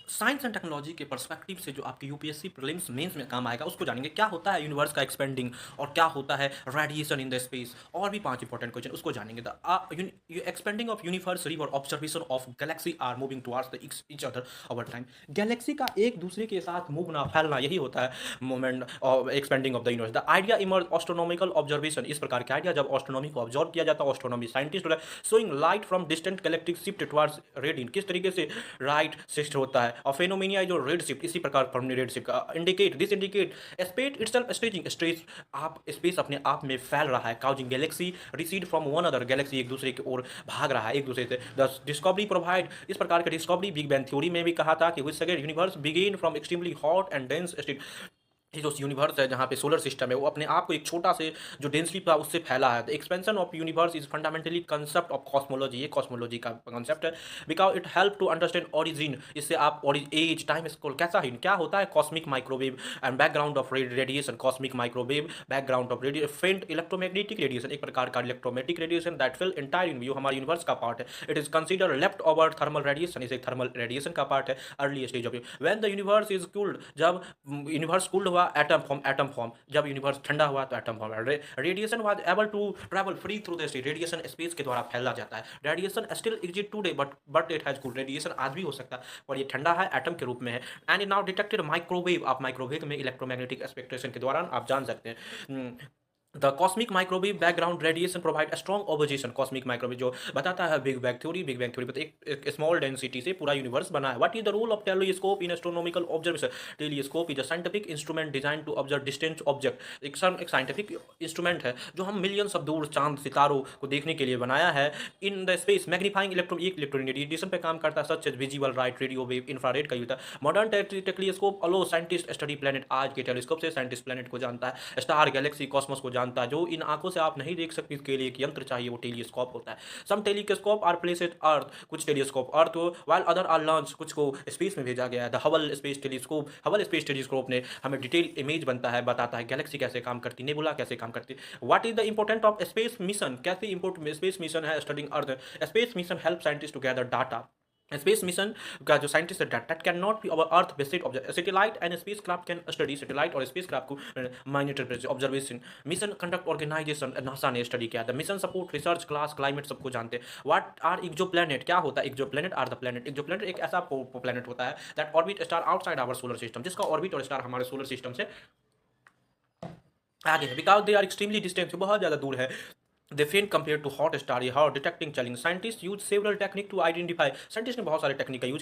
Science and technology के perspective से जो आपके यूपीएससी प्रीलिम्स मेंस में काम आएगा उसको जानेंगे। क्या होता है यूनिवर्स का एक्सपेंडिंग और क्या होता है रेडिएशन इन द स्पेस, और भी 5 इंपॉर्टेंट क्वेश्चन उसको जानेंगे। The expanding of universe river observation of galaxy are moving towards the each other over time. Galaxy का एक दूसरे के साथ मूवना फैलना, यही होता है movement of expanding of the universe. The idea emerge astronomical observation, इस प्रकार के आइडिया जब एस्ट्रोनॉमी को ऑब्जर्व किया जाता है, astronomy scientist showing light from distant galactic shift towards radian, किस तरीके से राइट शिफ्ट होता है। और फेनोमेनिया जो रेड शिफ्ट, इसी प्रकार रेड शिफ्ट का indicate this indicate space itself staging stress, आप स्पेस अपने आप में फैल रहा है, causing Galaxy recede from one other, Galaxy एक दूसरे की ओर भाग रहा है एक दूसरे से। द डिस्कवरी प्रोवाइड, इस प्रकार के डिस्कवरी बिग बैंग थ्योरी में भी कहा था कि which second universe begin from extremely hot and dense state. ये जो यूनिवर्स है जहाँ पे सोलर सिस्टम है वो अपने आप को एक छोटा से जो डेंसिटी था उससे फैला है। The expansion of universe is fundamentally concept of cosmology, ये कॉस्मोलॉजी का कंसेप्ट है। Because it help to understand origin, इससे आप एज टाइम स्केल कैसा है क्या होता है, cosmic microwave and background of radiation, cosmic microwave background of radiation, faint electromagnetic radiation, एक प्रकार का electromagnetic radiation that fill entire universe, हमारे यूनिवर्स का पार्ट है। It is consider left over thermal radiation, इसे थर्मल रेडिएशन का part है। Early stage of when the universe is cooled, जब यूनिवर्स कूल्ड हुआ, एटम फॉर्म, जब यूनिवर्स ठंडा हुआ तो atom form. Radiation was able to travel free through the space, radiation space के द्वारा फैला जाता है। Radiation still exist today but it has cooled, radiation आज भी हो सकता है और ये ठंडा है, एटम के रूप में है। एंड नाउ डिटेक्टेड माइक्रोवेव, आप माइक्रोवेव में इलेक्ट्रोमैग्नेटिक स्पेक्ट्रेशन के दौरान आप जान सकते हैं। The cosmic microwave background radiation provide strong opposition, cosmic microwave जो बताता है big bang theory, big bang theory पर एक स्मॉल डेंसिटी से पूरा यूनिवर्स बना है। What is the role of telescope in astronomical observation, telescope is a scientific instrument design to observe distant object, एक साइंटिफिक इंस्ट्रूमेंट है जो हम मिलियंस ऑफ दूर चांद सितारों को देखने के लिए बनाया है। In the space magnifying electron radiation पे काम करता है, such as visible light, radio wave, infrared का यूज है। Modern telescope allow scientist study planet, आज के टेलीस्कोप से साइंटिस्ट प्लेनेट को जानता है, स्टार गैलेक्सी कॉस्मोस को जानता है, जो इन आंखों से आप नहीं देख सकते, इसके लिए एक यंत्र चाहिए, वो टेलीस्कोप होता है। Some telescope are placed earth, कुछ telescope earth while other are launch, कुछ को स्पेस में भेजा गया है। The Hubble space telescope, Hubble space telescope ने हमें डिटेल इमेज बनता है, बताता है गैलेक्सी कैसे काम करती, नेबुला कैसे काम करती। What is the important of space mission, कैसे इंपोर्टेंट स्पेस मिशन है studying earth. Space mission help scientist to gather data, space mission का जो साइंटिस्ट है that can not be our earth based object, satellite and space craft can study, satellite और space craft को monitor observation. Mission conduct organisation NASA ने study किया था। Mission support research class climate सबको जानते हैं। व्हाट आर एक्सो प्लैनेट, क्या होता है exoplanet, are the planet, exoplanet एक ऐसा प्लैनेट होता है that orbit star outside our solar system, जिसका ऑर्बिट और स्टार हमारे सोलर सिस्टम से आगे है। Because they are extremely distant, बहुत ज़्यादा दूर है। They faint compare to hot star, ये hot detecting challenge, scientist use several technique to identify, scientist ने बहुत सारे टेक्निक का यूज